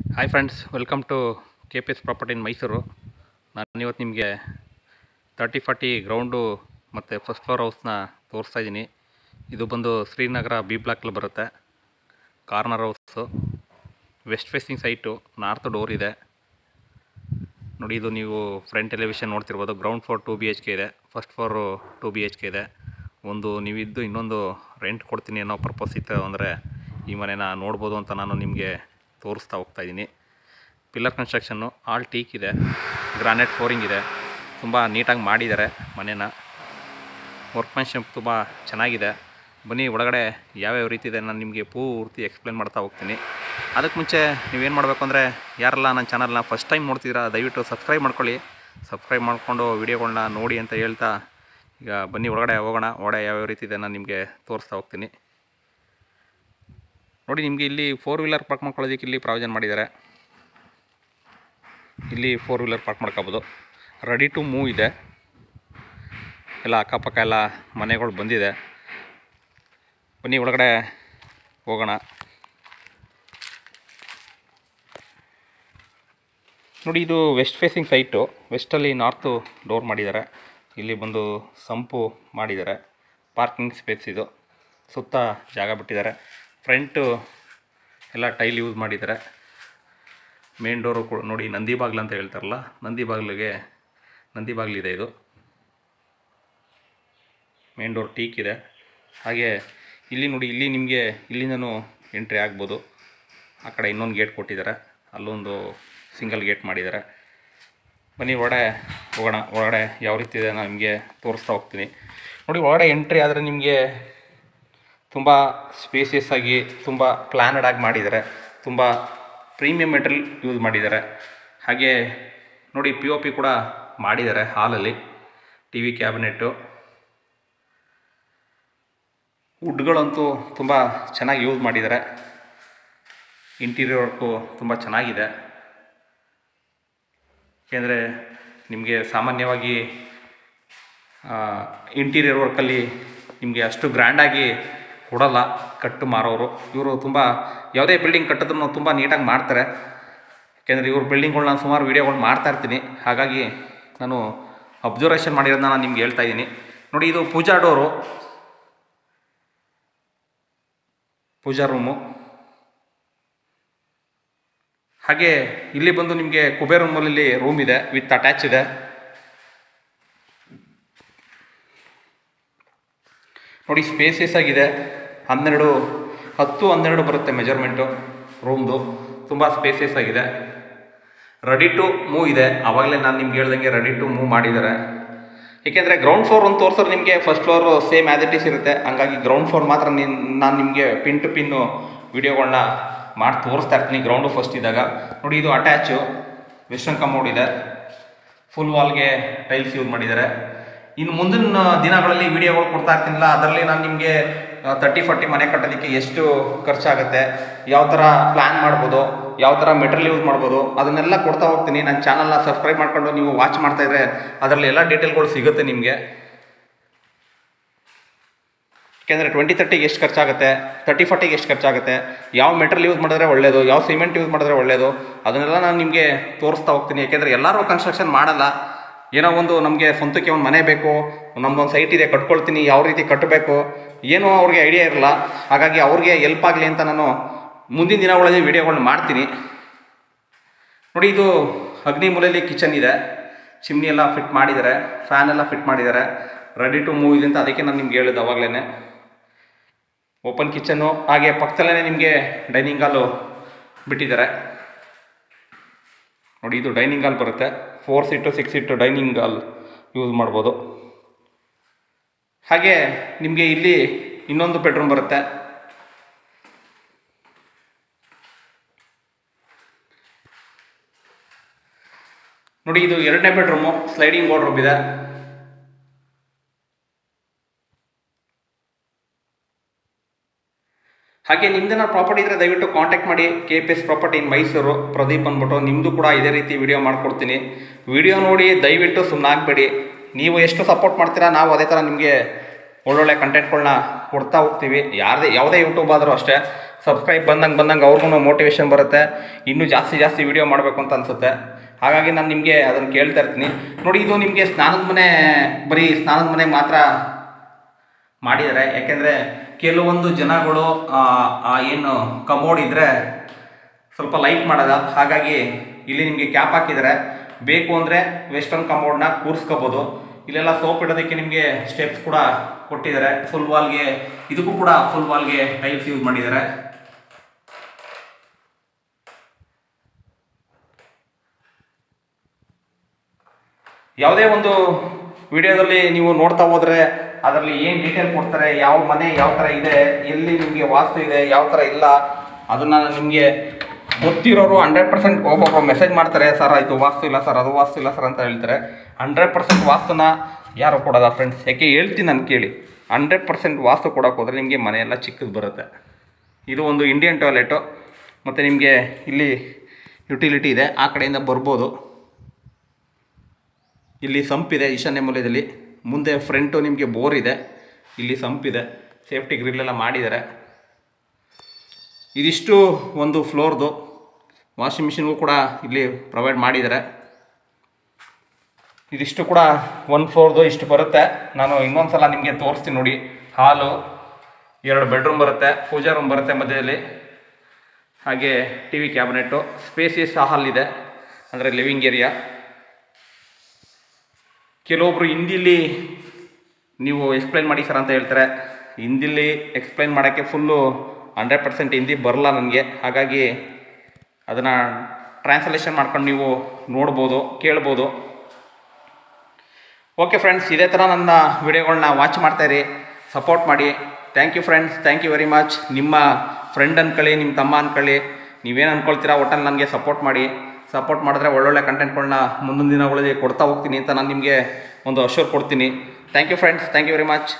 Hi friends, welcome to KPS property in Mysuru. ನಾನು ಇವತ್ತು ನಿಮಗೆ 30-40 ಗ್ರೌಂಡು ಮತ್ತು ಫಸ್ಟ್ ಫ್ಲೋರ್ ಹೌಸ್ನ ತೋರಿಸ್ತಾ ಇದ್ದೀನಿ. ಇದು ಬಂದು ಶ್ರೀನಗರ ಬಿ ಬ್ಲಾಕಲ್ಲಿ ಬರುತ್ತೆ. Corner house, west facing site, north door ಇದೆ ನೋಡಿ. ಇದು ನೀವು ಫ್ರಂಟ್ ಎಲಿವೇಷನ್ ನೋಡ್ತಿರ್ಬೋದು. ಗ್ರೌಂಡ್ ಫ್ಲೋರ್ 2 BHK ಇದೆ, ಫಸ್ಟ್ ಫ್ಲೋರು 2 BHK ಇದೆ. ಒಂದು ನೀವಿದ್ದು ಇನ್ನೊಂದು ರೆಂಟ್ ಕೊಡ್ತೀನಿ ಅನ್ನೋ ಪರ್ಪಸ್ ಇತ್ತು ಅಂದರೆ ಈ ಮನೆನ ನೋಡ್ಬೋದು ಅಂತ ನಾನು ನಿಮಗೆ ತೋರಿಸ್ತಾ ಹೋಗ್ತಾ ಇದ್ದೀನಿ. ಪಿಲ್ಲರ್ ಕನ್ಸ್ಟ್ರಕ್ಷನ್ನು, ಆಲ್ ಟೀಕ್ ಇದೆ, ಗ್ರಾನೈಟ್ ಫ್ಲೋರಿಂಗ್ ಇದೆ, ತುಂಬ ನೀಟಾಗಿ ಮಾಡಿದ್ದಾರೆ ಮನೇನ. ವರ್ಕ್ಮ್ಯಾನ್ಶಿಪ್ ತುಂಬ ಚೆನ್ನಾಗಿದೆ. ಬನ್ನಿ ಒಳಗಡೆ ಯಾವ್ಯಾವ ರೀತಿ ಇದೆ ನಾನು ನಿಮಗೆ ಪೂರ್ತಿ ಎಕ್ಸ್ಪ್ಲೇನ್ ಮಾಡ್ತಾ ಹೋಗ್ತೀನಿ. ಅದಕ್ಕೆ ಮುಂಚೆ ನೀವೇನು ಮಾಡಬೇಕು ಅಂದರೆ, ಯಾರೆಲ್ಲ ನನ್ನ ಚಾನಲ್ನ ಫಸ್ಟ್ ಟೈಮ್ ನೋಡ್ತಿದ್ದೀರಾ ದಯವಿಟ್ಟು ಸಬ್ಸ್ಕ್ರೈಬ್ ಮಾಡ್ಕೊಳ್ಳಿ. ಸಬ್ಸ್ಕ್ರೈಬ್ ಮಾಡಿಕೊಂಡು ವೀಡಿಯೋಗಳನ್ನ ನೋಡಿ ಅಂತ ಹೇಳ್ತಾ ಈಗ ಬನ್ನಿ ಒಳಗಡೆ ಹೋಗೋಣ. ಒಳಗಡೆ ಯಾವ್ಯಾವ ರೀತಿ ಇದೆ ನಾನು ನಿಮಗೆ ತೋರಿಸ್ತಾ ಹೋಗ್ತೀನಿ ನೋಡಿ. ನಿಮಗೆ ಇಲ್ಲಿ 4 ವೀಲರ್ ಪಾರ್ಕ್ ಮಾಡ್ಕೊಳ್ಳೋದಕ್ಕೆ ಇಲ್ಲಿ ಪ್ರಾವಿಷನ್ ಮಾಡಿದ್ದಾರೆ. ಇಲ್ಲಿ 4 ವೀಲರ್ ಪಾರ್ಕ್ ಮಾಡ್ಕೋಬೋದು. ರೆಡಿ ಟು ಮೂವ್ ಇದೆ. ಎಲ್ಲ ಅಕ್ಕಪಕ್ಕ ಎಲ್ಲ ಮನೆಗಳು ಬಂದಿದೆ. ಬನ್ನಿ ಒಳಗಡೆ ಹೋಗೋಣ ನೋಡಿ. ಇದು ವೆಸ್ಟ್ ಫೇಸಿಂಗ್ ಸೈಟು. ವೆಸ್ಟಲ್ಲಿ ನಾರ್ತು ಡೋರ್ ಮಾಡಿದ್ದಾರೆ. ಇಲ್ಲಿ ಬಂದು ಸಂಪು ಮಾಡಿದ್ದಾರೆ. ಪಾರ್ಕಿಂಗ್ ಸ್ಪೇಸ್ ಇದು. ಸುತ್ತ ಜಾಗ ಬಿಟ್ಟಿದ್ದಾರೆ. ಫ್ರಂಟು ಎಲ್ಲ ಟೈಲ್ ಯೂಸ್ ಮಾಡಿದ್ದಾರೆ. ಮೇನ್ ಡೋರು ಕೂಡ ನೋಡಿ, ನಂದಿ ಬಾಗಿಲು ಅಂತ ಹೇಳ್ತಾರಲ್ಲ, ನಂದಿ ಬಾಗಿಲಿದೆ ಇದು. ಮೇನ್ ಡೋರ್ ಟೀಕ್ ಇದೆ. ಹಾಗೆ ಇಲ್ಲಿ ನೋಡಿ, ಇಲ್ಲಿ ನಿಮಗೆ ಇಲ್ಲಿಂದನೂ ಎಂಟ್ರಿ ಆಗ್ಬೋದು. ಆ ಕಡೆ ಇನ್ನೊಂದು ಗೇಟ್ ಕೊಟ್ಟಿದ್ದಾರೆ, ಅಲ್ಲೊಂದು ಸಿಂಗಲ್ ಗೇಟ್ ಮಾಡಿದ್ದಾರೆ. ಬನ್ನಿ ಒಳಗಡೆ ಹೋಗೋಣ. ಒಳಗಡೆ ಯಾವ ರೀತಿ ಇದೆ ನಾನು ನಿಮಗೆ ತೋರಿಸ್ತಾ ಹೋಗ್ತೀನಿ ನೋಡಿ. ಒಳಗಡೆ ಎಂಟ್ರಿ ಆದರೆ ನಿಮಗೆ ತುಂಬ ಸ್ಪೇಸಿಯಸ್ ಆಗಿ, ತುಂಬ ಪ್ಲ್ಯಾನಡ್ ಆಗಿ ಮಾಡಿದ್ದಾರೆ. ತುಂಬ ಪ್ರೀಮಿಯಂ ಮೆಟೀರಿಯಲ್ ಯೂಸ್ ಮಾಡಿದ್ದಾರೆ. ಹಾಗೆ ನೋಡಿ, POP ಕೂಡ ಮಾಡಿದ್ದಾರೆ ಹಾಲಲ್ಲಿ. TV ಕ್ಯಾಬಿನೆಟ್ಟು, ವುಡ್ಗಳಂತೂ ತುಂಬ ಚೆನ್ನಾಗಿ ಯೂಸ್ ಮಾಡಿದ್ದಾರೆ. ಇಂಟೀರಿಯರ್ ವರ್ಕು ತುಂಬ ಚೆನ್ನಾಗಿದೆ. ಏಕೆಂದರೆ ನಿಮಗೆ ಸಾಮಾನ್ಯವಾಗಿ ಇಂಟೀರಿಯರ್ ವರ್ಕಲ್ಲಿ ನಿಮಗೆ ಅಷ್ಟು ಗ್ರ್ಯಾಂಡಾಗಿ ಕೊಡಲ್ಲ ಕಟ್ಟು ಮಾರೋರು. ಇವರು ತುಂಬ ಯಾವುದೇ ಬಿಲ್ಡಿಂಗ್ ಕಟ್ಟಿದ್ರೂ ತುಂಬ ನೀಟಾಗಿ ಮಾಡ್ತಾರೆ. ಯಾಕೆಂದರೆ ಇವ್ರ ಬಿಲ್ಡಿಂಗ್ಗಳು ನಾನು ಸುಮಾರು ವೀಡಿಯೋಗಳು ಮಾಡ್ತಾಯಿರ್ತೀನಿ. ಹಾಗಾಗಿ ನಾನು ಅಬ್ಸರ್ವೇಷನ್ ಮಾಡಿರೋದನ್ನ ನಾನು ನಿಮ್ಗೆ ಹೇಳ್ತಾ ಇದ್ದೀನಿ ನೋಡಿ. ಇದು ಪೂಜಾ ಡೋರು, ಪೂಜಾ ರೂಮು. ಹಾಗೆ ಇಲ್ಲಿ ಬಂದು ನಿಮಗೆ ಕುಬೇರ್ ರೂಮಲ್ಲಿ ರೂಮ್ ಇದೆ, ವಿತ್ ಅಟ್ಯಾಚ್ ಇದೆ. ನೋಡಿ, ಸ್ಪೇಸಿಯಸ್ ಆಗಿದೆ. 10-12 ಬರುತ್ತೆ ಮೆಜರ್ಮೆಂಟು ರೂಮ್ದು. ತುಂಬ ಸ್ಪೇಸಿಯಸ್ ಆಗಿದೆ. ರೆಡಿ ಟು ಮೂವ್ ಇದೆ. ಆವಾಗಲೇ ನಾನು ನಿಮ್ಗೆ ಹೇಳ್ದಂಗೆ ರೆಡಿ ಟು ಮೂವ್ ಮಾಡಿದ್ದಾರೆ. ಏಕೆಂದರೆ ಗ್ರೌಂಡ್ ಫ್ಲೋರ್ ಒಂದು ತೋರಿಸೋರು ನಿಮಗೆ first floor same as it is ಇರುತ್ತೆ. ಹಂಗಾಗಿ ಗ್ರೌಂಡ್ ಫ್ಲೋರ್ ಮಾತ್ರ ನಾನು ನಿಮಗೆ ಪಿನ್ ಟು ಪಿನ್ನು ವೀಡಿಯೋಗಳನ್ನ ಮಾಡಿ ತೋರಿಸ್ತಾ ಇರ್ತೀನಿ. ಗ್ರೌಂಡು ಫಸ್ಟ್ ಇದ್ದಾಗ ನೋಡಿ. ಇದು ಅಟ್ಯಾಚು ವೆಸ್ಟರ್ನ್ ಕಮೋಡ್ ಇದೆ. ಫುಲ್ ವಾಲ್ಗೆ ಟೈಲ್ಸ್ ಯೂಸ್ ಮಾಡಿದ್ದಾರೆ. ಇನ್ನು ಮುಂದಿನ ದಿನಗಳಲ್ಲಿ ವೀಡಿಯೋಗಳು ಕೊಡ್ತಾ ಇರ್ತೀನಿಲ್ಲ, ಅದರಲ್ಲಿ ನಾನು ನಿಮಗೆ 30-40 ಮನೆ ಕಟ್ಟೋದಕ್ಕೆ ಎಷ್ಟು ಖರ್ಚಾಗುತ್ತೆ, ಯಾವ ಥರ ಪ್ಲ್ಯಾನ್ ಮಾಡ್ಬೋದು, ಯಾವ ಥರ ಮೆಟೀರಿಯಲ್ ಯೂಸ್ ಮಾಡ್ಬೋದು, ಅದನ್ನೆಲ್ಲ ಕೊಡ್ತಾ ಹೋಗ್ತೀನಿ. ನನ್ನ ಚಾನಲ್ನ ಸಬ್ಸ್ಕ್ರೈಬ್ ಮಾಡಿಕೊಂಡು ನೀವು ವಾಚ್ ಮಾಡ್ತಾಯಿದ್ರೆ ಅದರಲ್ಲಿ ಎಲ್ಲ ಡೀಟೇಲ್ಗಳು ಸಿಗುತ್ತೆ ನಿಮಗೆ. ಯಾಕೆಂದರೆ 20-30ಗೆ ಎಷ್ಟು ಖರ್ಚಾಗುತ್ತೆ, 30-40ಗೆ ಎಷ್ಟು ಖರ್ಚಾಗುತ್ತೆ, ಯಾವ ಮೆಟೀರಿಯಲ್ ಯೂಸ್ ಮಾಡಿದ್ರೆ ಒಳ್ಳೆಯದು, ಯಾವ ಸಿಮೆಂಟ್ ಯೂಸ್ ಮಾಡಿದ್ರೆ ಒಳ್ಳೆಯದು, ಅದನ್ನೆಲ್ಲ ನಾನು ನಿಮಗೆ ತೋರಿಸ್ತಾ ಹೋಗ್ತೀನಿ. ಯಾಕೆಂದರೆ ಎಲ್ಲರೂ ಕನ್ಸ್ಟ್ರಕ್ಷನ್ ಮಾಡಲ್ಲ. ಏನೋ ಒಂದು ನಮಗೆ ಸ್ವಂತಕ್ಕೆ ಒಂದು ಮನೆ ಬೇಕು, ನಮ್ಮದೊಂದು ಸೈಟ್ ಇದೆ ಕಟ್ಕೊಳ್ತೀನಿ, ಯಾವ ರೀತಿ ಕಟ್ಟಬೇಕು ಏನೋ ಅವ್ರಿಗೆ ಐಡಿಯಾ ಇರಲ್ಲ. ಹಾಗಾಗಿ ಅವ್ರಿಗೆ ಎಲ್ಪ್ ಆಗಲಿ ಅಂತ ನಾನು ಮುಂದಿನ ದಿನಗಳಲ್ಲಿ ವೀಡಿಯೋಗಳನ್ನ ಮಾಡ್ತೀನಿ ನೋಡಿ. ಇದು ಅಗ್ನಿ ಮೂಲೆಯಲ್ಲಿ ಕಿಚನ್ ಇದೆ. ಚಿಮ್ನಿ ಎಲ್ಲ ಫಿಟ್ ಮಾಡಿದ್ದಾರೆ, ಫ್ಯಾನ್ ಎಲ್ಲ ಫಿಟ್ ಮಾಡಿದ್ದಾರೆ. ರೆಡಿ ಟು ಮೂವ್ ಇದೆ ಅಂತ ಅದಕ್ಕೆ ನಾನು ನಿಮ್ಗೆ ಹೇಳಿದ್ದು ಅವಾಗಲೇ. Open kitchen. ಹಾಗೆ ಪಕ್ಕದಲ್ಲೇ ನಿಮಗೆ ಡೈನಿಂಗ್ ಹಾಲು ಬಿಟ್ಟಿದ್ದಾರೆ ನೋಡಿ. ಇದು ಡೈನಿಂಗ್ ಹಾಲ್ ಬರುತ್ತೆ. 4 seat 6 seat dining hall use ಮಾಡ್ಬೋದು. ಹಾಗೆ ನಿಮಗೆ ಇಲ್ಲಿ ಇನ್ನೊಂದು ಬೆಡ್ರೂಮ್ ಬರುತ್ತೆ. ನೋಡಿ, ಇದು 2ನೇ ಬೆಡ್ರೂಮು. ಸ್ಲೈಡಿಂಗ್ ವಾರ್ಡ್ರೋಬ್ ಇದೆ. ಹಾಗೆ ನಿಮ್ದೇನ ಪ್ರಾಪರ್ಟಿ ಇದ್ದರೆ ದಯವಿಟ್ಟು ಕಾಂಟ್ಯಾಕ್ಟ್ ಮಾಡಿ. KPS property in Mysuru, Pradeep ಅಂದ್ಬಿಟ್ಟು. ನಿಮ್ಮದು ಕೂಡ ಇದೇ ರೀತಿ ವಿಡಿಯೋ ಮಾಡಿಕೊಡ್ತೀನಿ. ವಿಡಿಯೋ ನೋಡಿ ದಯವಿಟ್ಟು ಸುಮ್ಮನಾಗಬೇಡಿ. ನೀವು ಎಷ್ಟು ಸಪೋರ್ಟ್ ಮಾಡ್ತೀರಾ, ನಾವು ಅದೇ ಥರ ನಿಮಗೆ ಒಳ್ಳೊಳ್ಳೆ ಕಂಟೆಂಟ್ಗಳನ್ನ ಕೊಡ್ತಾ ಹೋಗ್ತೀವಿ. ಯಾವುದೇ ಯೂಟ್ಯೂಬ್ ಆದರೂ ಅಷ್ಟೇ ಸಬ್ಸ್ಕ್ರೈಬ್ ಬಂದಂಗೆ ಅವ್ರಿಗೂ ಮೋಟಿವೇಶನ್ ಬರುತ್ತೆ, ಇನ್ನೂ ಜಾಸ್ತಿ ವೀಡಿಯೋ ಮಾಡಬೇಕು ಅಂತ ಅನಿಸುತ್ತೆ. ಹಾಗಾಗಿ ನಾನು ನಿಮಗೆ ಅದನ್ನು ಕೇಳ್ತಾ ಇರ್ತೀನಿ. ನೋಡಿ, ಇದು ನಿಮಗೆ ಸ್ನಾನದ ಮನೆ, ಬರೀ ಸ್ನಾನದ ಮನೆ ಮಾತ್ರ ಮಾಡಿದ್ದಾರೆ. ಯಾಕೆಂದರೆ ಕೆಲವೊಂದು ಜನಗಳು ಏನು ಕಮೋಡ್ ಇದ್ದರೆ ಸ್ವಲ್ಪ ಲೈಟ್ ಮಾಡೋದ, ಹಾಗಾಗಿ ಇಲ್ಲಿ ನಿಮಗೆ ಕ್ಯಾಪ್ ಹಾಕಿದ್ದಾರೆ. ಬೇಕು ಅಂದರೆ ವೆಸ್ಟರ್ನ್ ಕಮೋಡ್ನ ಕೂರಿಸ್ಕೋಬೋದು. ಇಲ್ಲೆಲ್ಲ ಸೋಪ್ ಇಡೋದಕ್ಕೆ ನಿಮಗೆ ಸ್ಟೆಪ್ಸ್ ಕೂಡ ಕೊಟ್ಟಿದ್ದಾರೆ. ಫುಲ್ ವಾಲ್ಗೆ, ಇದಕ್ಕೂ ಕೂಡ ಫುಲ್ ವಾಲ್ಗೆ ಟೈಲ್ಸ್ ಯೂಸ್ ಮಾಡಿದ್ದಾರೆ. ಯಾವುದೇ ಒಂದು ವಿಡಿಯೋದಲ್ಲಿ ನೀವು ನೋಡ್ತಾ ಹೋದರೆ ಅದರಲ್ಲಿ ಏನು ಡೀಟೇಲ್ ಕೊಡ್ತಾರೆ, ಯಾವ ಮನೆ ಯಾವ ಥರ ಇದೆ, ಎಲ್ಲಿ ನಿಮಗೆ ವಾಸ್ತು ಇದೆ, ಯಾವ ಥರ ಇಲ್ಲ, ಅದನ್ನು ನಿಮಗೆ ಗೊತ್ತಿರೋರು 100% ಒಬ್ಬೊಬ್ಬರು ಮೆಸೇಜ್ ಮಾಡ್ತಾರೆ, ಸರ್ ಇದು ವಾಸ್ತು ಇಲ್ಲ ಸರ್, ಅದು ವಾಸ್ತು ಇಲ್ಲ ಸರ್ ಅಂತ ಹೇಳ್ತಾರೆ. 100% ವಾಸ್ತುನ ಯಾರು ಕೊಡೋದ ಫ್ರೆಂಡ್ಸ್? ಯಾಕೆ ಹೇಳ್ತೀನಿ ನಾನು ಕೇಳಿ. 100% ವಾಸ್ತು ಕೊಡೋಕೆ ಹೋದರೆ ನಿಮಗೆ ಮನೆಯೆಲ್ಲ ಚಿಕ್ಕದು ಬರುತ್ತೆ. ಇದು ಒಂದು ಇಂಡಿಯನ್ ಟಾಯ್ಲೆಟು, ಮತ್ತು ನಿಮಗೆ ಇಲ್ಲಿ ಯುಟಿಲಿಟಿ ಇದೆ, ಆ ಕಡೆಯಿಂದ ಬರ್ಬೋದು. ಇಲ್ಲಿ ಸಂಪಿದೆ ಈಶಾನ್ಯ ಮೂಲೆಯಲ್ಲಿ, ಮುಂದೆ ಫ್ರಂಟು ನಿಮಗೆ ಬೋರ್ ಇದೆ, ಇಲ್ಲಿ ಸಂಪಿದೆ, ಸೇಫ್ಟಿ ಗ್ರಿಲ್ಲೆಲ್ಲ ಮಾಡಿದ್ದಾರೆ. ಇದಿಷ್ಟು ಒಂದು ಫ್ಲೋರ್ದು. ವಾಷಿಂಗ್ ಮಿಷಿನ್ಗೂ ಕೂಡ ಇಲ್ಲಿ ಪ್ರೊವೈಡ್ ಮಾಡಿದ್ದಾರೆ. ಇದಿಷ್ಟು ಕೂಡ 1 ಫ್ಲೋರ್ದು ಇಷ್ಟು ಬರುತ್ತೆ. ನಾನು ಇನ್ನೊಂದು ಸಲ ನಿಮಗೆ ತೋರಿಸ್ತೀನಿ ನೋಡಿ. ಹಾಲು, 2 ಬೆಡ್ರೂಮ್ ಬರುತ್ತೆ, ಪೂಜಾ ರೂಮ್ ಬರುತ್ತೆ ಮಧ್ಯದಲ್ಲಿ, ಹಾಗೆ ಟಿ ವಿ ಕ್ಯಾಬಿನೆಟ್ಟು, ಸ್ಪೇಸಿಯಸ್ ಹಾಲ್ ಇದೆ, ಅಂದರೆ ಲಿವಿಂಗ್ ಏರಿಯಾ. ಕೆಲವೊಬ್ಬರು ಹಿಂದಿಲಿ ನೀವು ಎಕ್ಸ್ಪ್ಲೈನ್ ಮಾಡಿ ಸರ್ ಅಂತ ಹೇಳ್ತಾರೆ. ಹಿಂದಿಲಿ ಎಕ್ಸ್ಪ್ಲೈನ್ ಮಾಡೋಕ್ಕೆ ಫುಲ್ಲು 100% ಹಿಂದಿ ಬರಲ್ಲ ನನಗೆ, ಹಾಗಾಗಿ ಅದನ್ನು ಟ್ರಾನ್ಸ್ಲೇಷನ್ ಮಾಡ್ಕೊಂಡು ನೀವು ನೋಡ್ಬೋದು, ಕೇಳ್ಬೋದು. ಓಕೆ ಫ್ರೆಂಡ್ಸ್, ಇದೇ ಥರ ನನ್ನ ವಿಡಿಯೋಗಳನ್ನ ವಾಚ್ ಮಾಡ್ತಾಯಿರಿ, ಸಪೋರ್ಟ್ ಮಾಡಿ. Thank you friends, thank you very much. ನಿಮ್ಮ ಫ್ರೆಂಡ್ ಅಂದ್ಕೊಳ್ಳಿ, ನಿಮ್ಮ ತಮ್ಮ ಅಂದ್ಕೊಳ್ಳಿ, ನೀವೇನು ಅಂದ್ಕೊಳ್ತೀರಾ, ಒಟ್ಟಲ್ಲಿ ನನಗೆ ಸಪೋರ್ಟ್ ಮಾಡಿ. ಸಪೋರ್ಟ್ ಮಾಡಿದ್ರೆ ಒಳ್ಳೊಳ್ಳೆ ಕಂಟೆಂಟ್ಗಳನ್ನ ಮುಂದಿನ ದಿನಗಳಲ್ಲಿ ಕೊಡ್ತಾ ಹೋಗ್ತೀನಿ ಅಂತ ನಾನು ನಿಮಗೆ ಒಂದು ಅಶ್ಯೂರ್ ಕೊಡ್ತೀನಿ. Thank you friends, thank you very much.